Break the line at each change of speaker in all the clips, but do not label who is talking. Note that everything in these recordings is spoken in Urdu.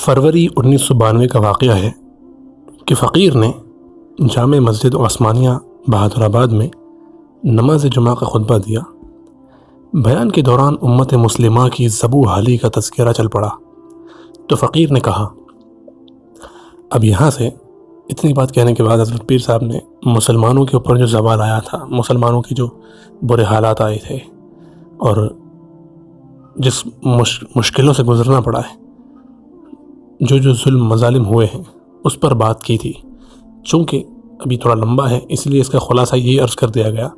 فروری 1992 کا واقعہ ہے کہ فقیر نے جامع مسجد عثمانیہ بہادر آباد میں نماز جمعہ کا خطبہ دیا۔ بیان کے دوران امت مسلمہ کی ذبح حالی کا تذکرہ چل پڑا تو فقیر نے کہا، اب یہاں سے اتنی بات کہنے کے بعد حضرت پیر صاحب نے مسلمانوں کے اوپر جو زوال آیا تھا، مسلمانوں کے جو برے حالات آئے تھے اور جس مشکلوں سے گزرنا پڑا ہے، جو ظلم مظالم ہوئے ہیں، اس پر بات کی تھی۔ چونکہ ابھی تھوڑا لمبا ہے اس لیے اس کا خلاصہ یہی عرض کر دیا گیا۔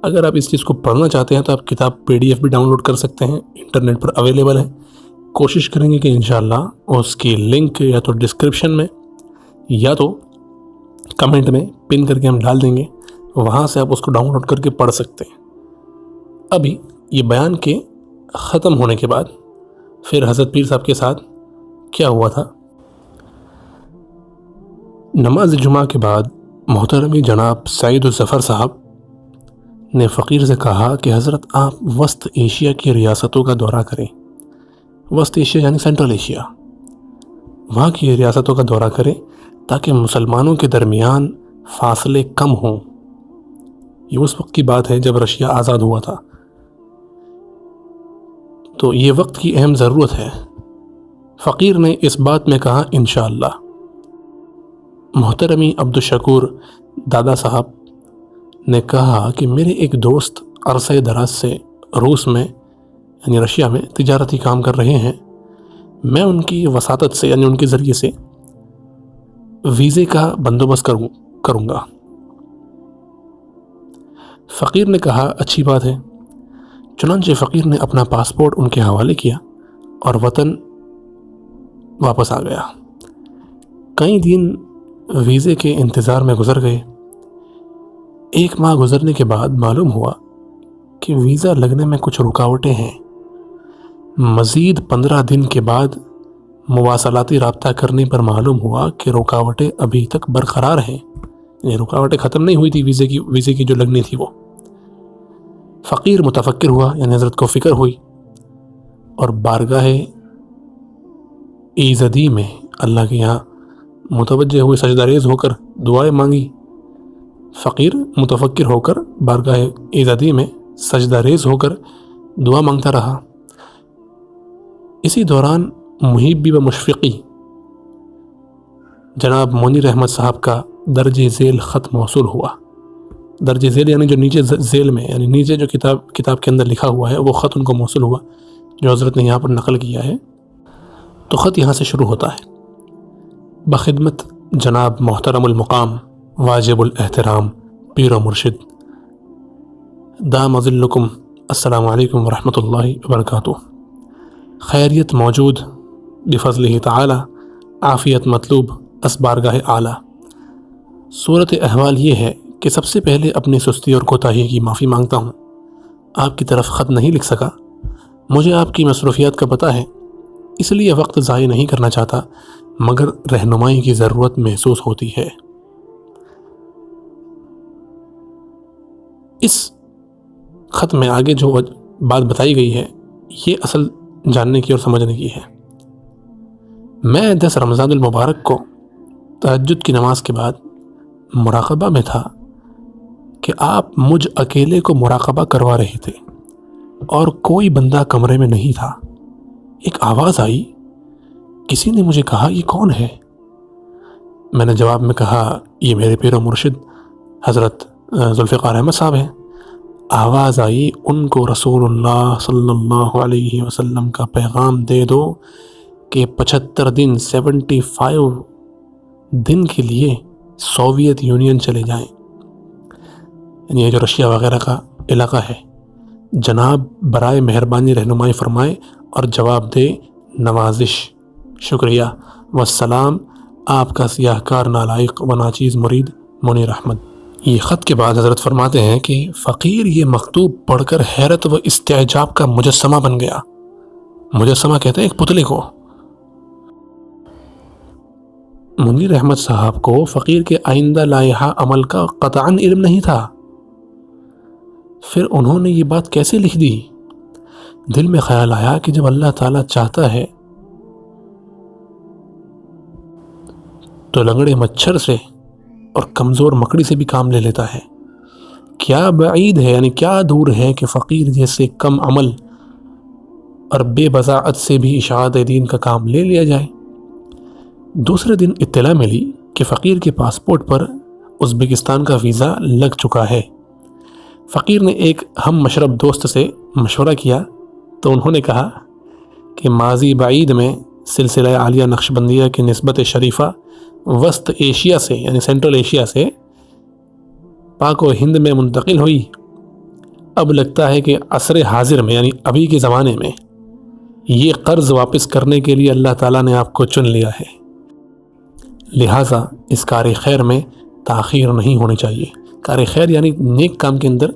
اگر آپ اس چیز کو پڑھنا چاہتے ہیں تو آپ کتاب PDF بھی ڈاؤن لوڈ کر سکتے ہیں، انٹرنیٹ پر اویلیبل ہے۔ کوشش کریں گے کہ انشاءاللہ اس کی لنک یا تو ڈسکرپشن میں یا تو کمنٹ میں پن کر کے ہم ڈال دیں گے، وہاں سے آپ اس کو ڈاؤن لوڈ کر کے پڑھ سکتے ہیں۔ ابھی یہ بیان کے ختم ہونے کے بعد پھر حضرت پیر صاحب کے ساتھ کیا ہوا تھا؟ نماز جمعہ کے بعد محترمی جناب سعید الظفر صاحب نے فقیر سے کہا کہ حضرت آپ وسط ایشیا کی ریاستوں کا دورہ کریں۔ وسط ایشیا یعنی سینٹرل ایشیا، وہاں کی ریاستوں کا دورہ کریں تاکہ مسلمانوں کے درمیان فاصلے کم ہوں۔ یہ اس وقت کی بات ہے جب رشیا آزاد ہوا تھا، تو یہ وقت کی اہم ضرورت ہے۔ فقیر نے اس بات میں کہا انشاءاللہ۔ محترمی عبدالشکور دادا صاحب نے کہا کہ میرے ایک دوست عرصہ دراز سے روس میں یعنی رشیا میں تجارتی کام کر رہے ہیں، میں ان کی وساطت سے یعنی ان کے ذریعے سے ویزے کا بندوبست کروں گا۔ فقیر نے کہا اچھی بات ہے۔ چنانچہ فقیر نے اپنا پاسپورٹ ان کے حوالے کیا اور وطن واپس آ گیا۔ کئی دن ویزے کے انتظار میں گزر گئے۔ 1 ماہ گزرنے کے بعد معلوم ہوا کہ ویزا لگنے میں کچھ رکاوٹیں ہیں۔ مزید 15 دن کے بعد مواصلاتی رابطہ کرنے پر معلوم ہوا کہ رکاوٹیں ابھی تک برقرار ہیں، یہ رکاوٹیں ختم نہیں ہوئی تھی ویزے کی جو لگنی تھی وہ۔ فقیر متفکر ہوا، یعنی حضرت کو فکر ہوئی اور بارگاہ ایزدی میں اللہ کے یہاں متوجہ ہوئے، سجدہ ریز ہو کر دعائیں مانگی۔ فقیر متفکر ہو کر بارگاہ ایزدی میں سجدہ ریز ہو کر دعا مانگتا رہا۔ اسی دوران محبی و مشفقی جناب منیر احمد صاحب کا درج ذیل خط موصول ہوا۔ درج ذیل یعنی جو نیچے ذیل میں، یعنی نیچے جو کتاب کے اندر لکھا ہوا ہے وہ خط ان کو موصول ہوا جو حضرت نے یہاں پر نقل کیا ہے۔ تو خط یہاں سے شروع ہوتا ہے: بخدمت جناب محترم المقام واجب الاحترام پیر و مرشد دام ظلکم، السلام علیکم ورحمۃ اللہ وبرکاتہ۔ خیریت موجود بفضلہ تعالی، عافیت مطلوب اسبارگاہ اعلیٰ۔ صورت احوال یہ ہے کہ سب سے پہلے اپنی سستی اور کوتاہی کی معافی مانگتا ہوں۔ آپ کی طرف خط نہیں لکھ سکا، مجھے آپ کی مصروفیات کا پتہ ہے، اس لیے وقت ضائع نہیں کرنا چاہتا، مگر رہنمائی کی ضرورت محسوس ہوتی ہے۔ اس خط میں آگے جو بات بتائی گئی ہے یہ اصل جاننے کی اور سمجھنے کی ہے۔ میں 10 رمضان المبارک کو تہجد کی نماز کے بعد مراقبہ میں تھا کہ آپ مجھ اکیلے کو مراقبہ کروا رہے تھے اور کوئی بندہ کمرے میں نہیں تھا۔ ایک آواز آئی، کسی نے مجھے کہا یہ کون ہے؟ میں نے جواب میں کہا یہ میرے پیر و مرشد حضرت ذوالفقار احمد صاحب ہیں۔ آواز آئی، ان کو رسول اللہ صلی اللہ علیہ وسلم کا پیغام دے دو کہ 75 دن 75 دن کے لیے سوویت یونین چلے جائیں، یعنی یہ جو رشیا وغیرہ کا علاقہ ہے۔ جناب برائے مہربانی رہنمائی فرمائے اور جواب دے، نوازش، شکریہ والسلام، آپ کا سیاہ کار نالائق و ناچیز مرید منیر احمد۔ یہ خط کے بعد حضرت فرماتے ہیں کہ فقیر یہ مکتوب پڑھ کر حیرت و استعجاب کا مجسمہ بن گیا۔ مجسمہ کہتے ہیں ایک پتلے کو۔ منیر احمد صاحب کو فقیر کے آئندہ لائحہ عمل کا قطعاً علم نہیں تھا، پھر انہوں نے یہ بات کیسے لکھ دی؟ دل میں خیال آیا کہ جب اللہ تعالیٰ چاہتا ہے تو لنگڑے مچھر سے اور کمزور مکڑی سے بھی کام لے لیتا ہے۔ کیا بعید ہے، یعنی کیا دور ہے کہ فقیر جیسے کم عمل اور بے بضاعت سے بھی اشاعت دین کا کام لے لیا جائے۔ دوسرے دن اطلاع ملی کہ فقیر کے پاسپورٹ پر ازبکستان کا ویزا لگ چکا ہے۔ فقیر نے ایک ہم مشرب دوست سے مشورہ کیا تو انہوں نے کہا کہ ماضی بعید میں سلسلہ عالیہ نقشبندیہ کی نسبت شریفہ وسط ایشیا سے، یعنی سینٹرل ایشیا سے پاک و ہند میں منتقل ہوئی۔ اب لگتا ہے کہ عصر حاضر میں، یعنی ابھی کے زمانے میں، یہ قرض واپس کرنے کے لیے اللہ تعالیٰ نے آپ کو چن لیا ہے، لہٰذا اس کار خیر میں تاخیر نہیں ہونی چاہیے۔ کار خیر یعنی نیک کام کے اندر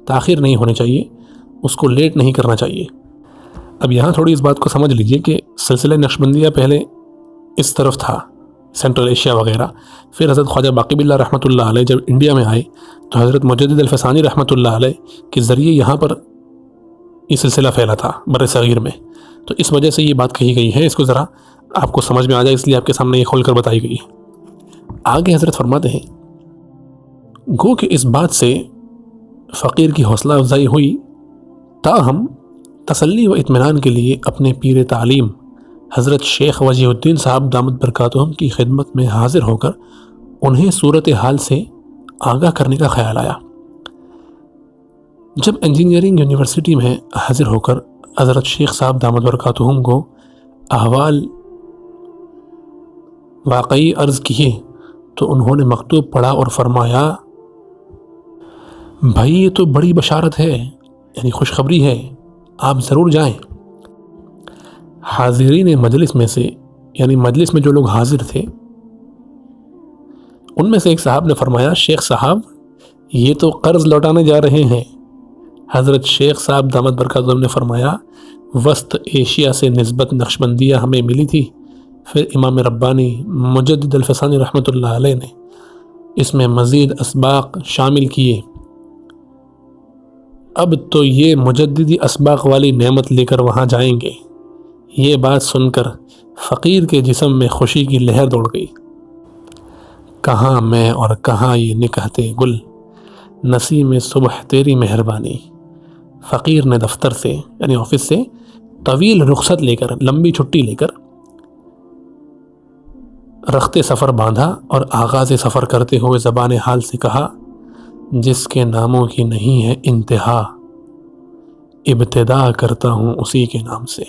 تاخیر نہیں ہونی چاہیے، اس کو لیٹ نہیں کرنا چاہیے۔ اب یہاں تھوڑی اس بات کو سمجھ لیجئے کہ سلسلہ نقشبندیہ پہلے اس طرف تھا، سینٹرل ایشیا وغیرہ، پھر حضرت خواجہ باقی باللہ رحمۃ اللہ علیہ جب انڈیا میں آئے تو حضرت مجدد الفسانی رحمۃ اللہ علیہ کے ذریعے یہاں پر یہ سلسلہ پھیلا تھا بر صغیر میں، تو اس وجہ سے یہ بات کہی گئی ہے، اس کو ذرا آپ کو سمجھ میں آ جائے اس لیے آپ کے سامنے یہ کھول کر بتائی گئی ہے۔ آگے حضرت فرماتے ہیں، گو کہ اس بات سے فقیر کی حوصلہ افزائی ہوئی، تاہم تسلی و اطمینان کے لیے اپنے پیر تعلیم حضرت شیخ وجیہ الدین صاحب دامت برکاتہم کی خدمت میں حاضر ہو کر انہیں صورتحال سے آگاہ کرنے کا خیال آیا۔ جب انجینئرنگ یونیورسٹی میں حاضر ہو کر حضرت شیخ صاحب دامت برکاتہم کو احوال واقعی عرض کیے تو انہوں نے مکتوب پڑھا اور فرمایا، بھائی یہ تو بڑی بشارت ہے، یعنی خوشخبری ہے، آپ ضرور جائیں۔ حاضرین مجلس میں سے، یعنی مجلس میں جو لوگ حاضر تھے، ان میں سے ایک صاحب نے فرمایا، شیخ صاحب یہ تو قرض لوٹانے جا رہے ہیں۔ حضرت شیخ صاحب دامت برکاتہم نے فرمایا، وسط ایشیا سے نسبت نقشبندیہ ہمیں ملی تھی، پھر امام ربانی مجدد الفسانی رحمۃ اللہ علیہ نے اس میں مزید اسباق شامل کیے، اب تو یہ مجددی اسباق والی نعمت لے کر وہاں جائیں گے۔ یہ بات سن کر فقیر کے جسم میں خوشی کی لہر دوڑ گئی۔ کہاں میں اور کہاں یہ نکہتے گل، نسیم صبح تیری مہربانی۔ فقیر نے دفتر سے، یعنی آفس سے طویل رخصت لے کر، لمبی چھٹی لے کر رخت سفر باندھا اور آغاز سفر کرتے ہوئے زبان حال سے کہا، جس کے ناموں کی نہیں ہے انتہا، ابتدا کرتا ہوں اسی کے نام سے۔